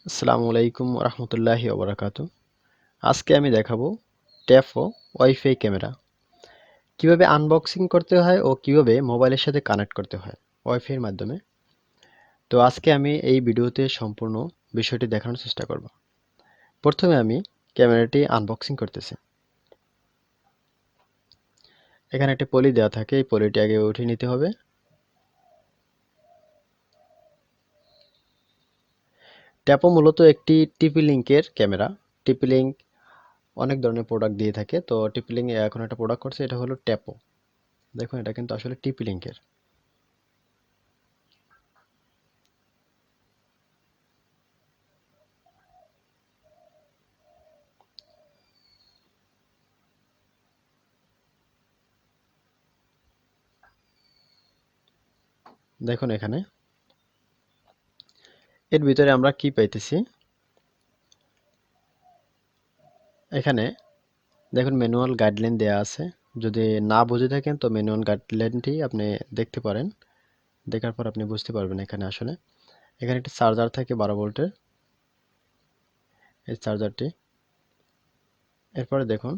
আসসালামু আলাইকুম রহমতুল্লাহি ওবরাকাতু। আজকে আমি দেখাবো ট্যাপো ওয়াইফাই ক্যামেরা কিভাবে আনবক্সিং করতে হয় ও কিভাবে মোবাইলের সাথে কানেক্ট করতে হয় ওয়াইফাই এর মাধ্যমে। তো আজকে আমি এই ভিডিওতে সম্পূর্ণ বিষয়টি দেখানোর চেষ্টা করব। প্রথমে আমি ক্যামেরাটি আনবক্সিং করতেছি। এখানে একটি পলি দেওয়া থাকে, এই পলিটি আগে উঠিয়ে নিতে হবে। ট্যাপো মূলত একটি টিপি লিঙ্কের ক্যামেরা। টিপি লিঙ্ক অনেক ধরনের প্রোডাক্ট দিয়ে থাকে, তো টিপি লিঙ্ক এখন একটা প্রোডাক্ট করছে, এটা হলো ট্যাপো। দেখুন, এটা কিন্তু আসলে টিপি লিঙ্কের। দেখুন এখানে এর ভিতরে আমরা কি পাইতেছি। এখানে দেখুন ম্যানুয়াল গাইডলাইন দেয়া আছে। যদি না বুঝে থাকেন তো ম্যানুয়াল গাইডলাইনটি আপনি দেখতে পারেন। দেখার পর আপনি বুঝতে পারবেন এখানে আসলে এখানে একটি চার্জার থাকে 12 ভোল্টের, এই চার্জারটি। এরপরে দেখুন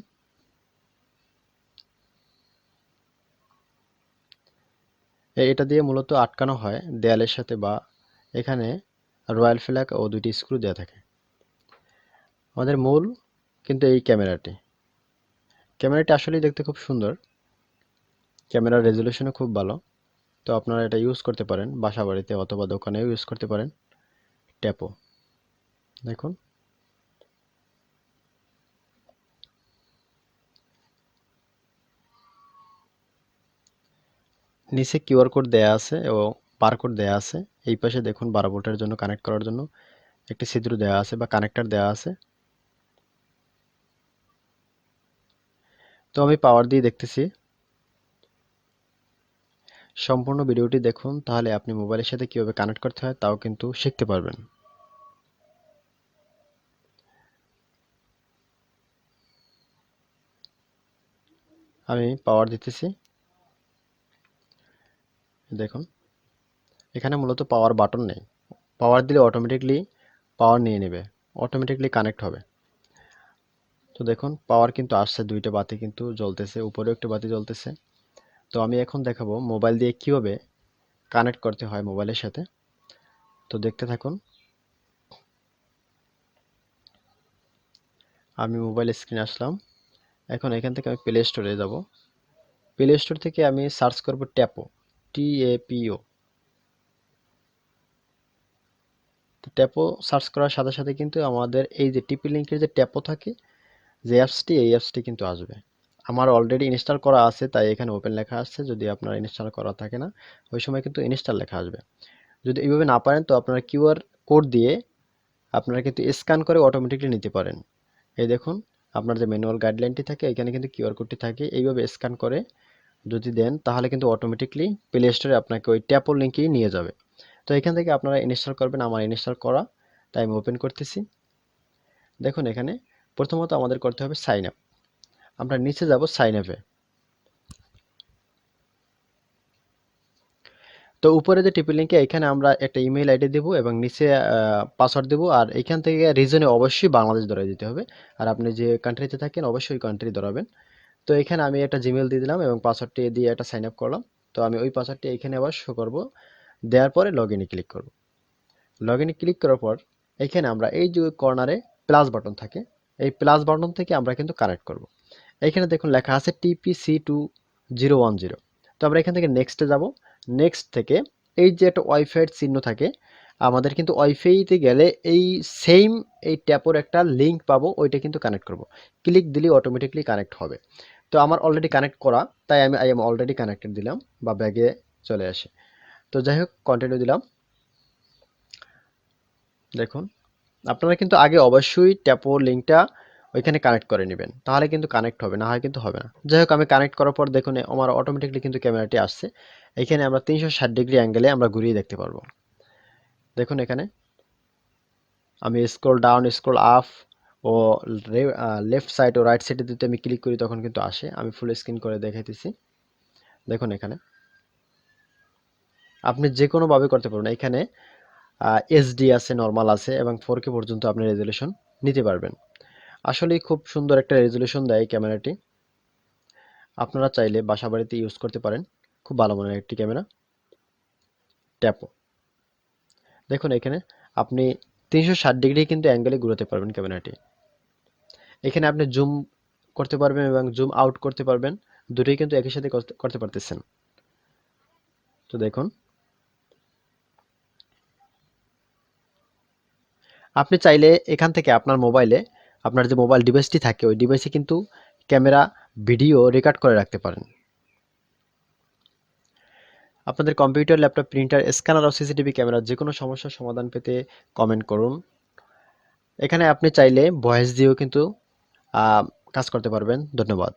এটা দিয়ে মূলত আটকানো হয় দেয়ালের সাথে, বা এখানে রয়্যাল ফ্ল্যাগ ও দুটি স্ক্রু দেওয়া থাকে। আমাদের মূল কিন্তু এই ক্যামেরাটি। ক্যামেরাটি আসলেই দেখতে খুব সুন্দর, ক্যামেরার রেজুলেশনও খুব ভালো। তো আপনারা এটা ইউজ করতে পারেন বাসা বাড়িতে অথবা দোকানেও ইউজ করতে পারেন। ট্যাপো দেখুন, নিচে কিউআর কোড দেয়া আছে এবং বারকোড দেয়া আছে। এই পাশে দেখুন 12 ভোল্টের জন্য কানেক্ট করার জন্য একটি ছিদ্র দেওয়া আছে বা কানেক্টর দেওয়া আছে। তো আমি পাওয়ার দিয়ে দেখতেছি। সম্পূর্ণ ভিডিওটি দেখুন, তাহলে আপনি মোবাইলের সাথে কিভাবে কানেক্ট করতে হয় তাও কিন্তু শিখতে পারবেন। আমি পাওয়ার দিতেছি। দেখুন এখানে মূলত পাওয়ার বাটন নেই। পাওয়ার দিলে অটোমেটিকলি পাওয়ার নিয়ে নেবে, অটোমেটিকলি কানেক্ট হবে। তো দেখুন পাওয়ার কিন্তু আসছে, দুইটা বাতি কিন্তু জ্বলতেছে, উপরেও একটা বাতি জ্বলতেছে। তো আমি এখন দেখাবো মোবাইল দিয়ে কিভাবে কানেক্ট করতে হয় মোবাইলের সাথে। তো দেখতে থাকুন। আমি মোবাইল স্ক্রিনে আসলাম। এখন এখান থেকে আমি প্লে স্টোরে যাব। প্লে স্টোর থেকে আমি সার্চ করব ট্যাপো, TAPO। তো ট্যাপো সার্চ করার সাথে সাথে কিন্তু আমাদের এই যে টিপি লিঙ্কের যে ট্যাপো থাকে, যে অ্যাপসটি, এই অ্যাপসটি কিন্তু আসবে। আমার অলরেডি ইনস্টল করা আছে তাই এখানে ওপেন লেখা আসছে। যদি আপনার ইনস্টল করা থাকে না, ওই সময় কিন্তু ইনস্টল লেখা আসবে। যদি এইভাবে না পারেন তো আপনারা কিউআর কোড দিয়ে আপনারা কিন্তু স্ক্যান করে অটোমেটিকলি নিতে পারেন। এই দেখুন, আপনার যে ম্যানুয়াল গাইডলাইনটি থাকে এখানে কিন্তু কিউআর কোডটি থাকে, এইভাবে স্ক্যান করে যদি দেন তাহলে কিন্তু অটোমেটিকলি প্লে স্টোরে আপনাকে ওই ট্যাপোর লিঙ্কেই নিয়ে যাবে। তো এখান থেকে আপনারা ইনস্টল করবেন। আমার ইনস্টল করা, তাই আমি ওপেন করতেছি। দেখুন এখানে প্রথমত আমাদের করতে হবে সাইন আপ। আমরা নিচে যাব সাইন আপে। তো উপরে যে টিপি লিঙ্কে এখানে আমরা একটা ইমেল আইডি দেবো এবং নিচে পাসওয়ার্ড দেবো, আর এখান থেকে রিজনে অবশ্যই বাংলাদেশ ধরে দিতে হবে। আর আপনি যে কান্ট্রিতে থাকেন অবশ্যই কান্ট্রি ধরাবেন। তো এখানে আমি একটা জিমেল দিয়ে দিলাম এবং পাসওয়ার্ডটি দিয়ে একটা সাইন আপ করলাম। তো আমি ওই পাসওয়ার্ডটি এখানে আবার শো করব। দেওয়ার পরে লগ ইনে ক্লিক করব। লগ ইনে ক্লিক করার পর এখানে আমরা এই যে কর্নারে প্লাস বাটন থাকে, এই প্লাস বাটন থেকে আমরা কিন্তু কানেক্ট করব। এখানে দেখুন লেখা আছে TPC2010। তো আমরা এখান থেকে নেক্সটে যাব। নেক্সট থেকে এই যে একটা ওয়াইফাইয়ের চিহ্ন থাকে, আমাদের কিন্তু ওয়াইফাইতে গেলে এই সেম এই ট্যাপের একটা লিঙ্ক পাবো, ওইটা কিন্তু কানেক্ট করব। ক্লিক দিলে অটোমেটিকলি কানেক্ট হবে। তো আমার অলরেডি কানেক্ট করা, তাই আমি আই এম অলরেডি কানেক্টেড দিলাম বা ব্যাগে চলে আসে। তো যাই হোক, কন্টিনিউ দিলাম। দেখুন আপনারা কিন্তু আগে অবশ্যই ট্যাপোর লিঙ্কটা ওইখানে কানেক্ট করে নেবেন, তাহলে কিন্তু কানেক্ট হবে, না হয় কিন্তু হবে না। যাই হোক, আমি কানেক্ট করার পর দেখুন আমার অটোমেটিকলি কিন্তু ক্যামেরাটি আসছে। এখানে আমরা 360 ডিগ্রি অ্যাঙ্গেলে আমরা ঘুরিয়ে দেখতে পারবো। দেখুন এখানে আমি স্ক্রল ডাউন, স্ক্রল আপ ও লেফট সাইড ও রাইট সাইডে যদি আমি ক্লিক করি তখন কিন্তু আসে। আমি ফুল স্ক্রিন করে দেখাইতেছি। দেখুন এখানে আপনি যে কোনোভাবে করতে পারবেন। এখানে এইচডি আছে, নর্মাল আছে এবং 4K পর্যন্ত আপনি রেজুলেশন নিতে পারবেন। আসলেই খুব সুন্দর একটা রেজুলেশন দেয় এই ক্যামেরাটি। আপনারা চাইলে বাসা বাড়িতে ইউজ করতে পারেন। খুব ভালো মানের একটি ক্যামেরা, ট্যাপো। দেখুন এখানে আপনি 360 ডিগ্রি কিন্তু অ্যাঙ্গেলে ঘুরাতে পারবেন ক্যামেরাটি। এখানে আপনি জুম করতে পারবেন এবং জুম আউট করতে পারবেন, দুটোই কিন্তু একই সাথে করতে পারতেছেন। তো দেখুন, আপনি চাইলে এখান থেকে আপনার মোবাইলে, আপনার যে মোবাইল ডিভাইসটি থাকে ওই ডিভাইসে কিন্তু ক্যামেরা, ভিডিও রেকর্ড করে রাখতে পারেন। আপনাদের কম্পিউটার, ল্যাপটপ, প্রিন্টার, স্ক্যানার ও সিসিটিভি ক্যামেরার যে কোনো সমস্যার সমাধান পেতে কমেন্ট করুন। এখানে আপনি চাইলে ভয়েস দিয়েও কিন্তু কাজ করতে পারবেন। ধন্যবাদ।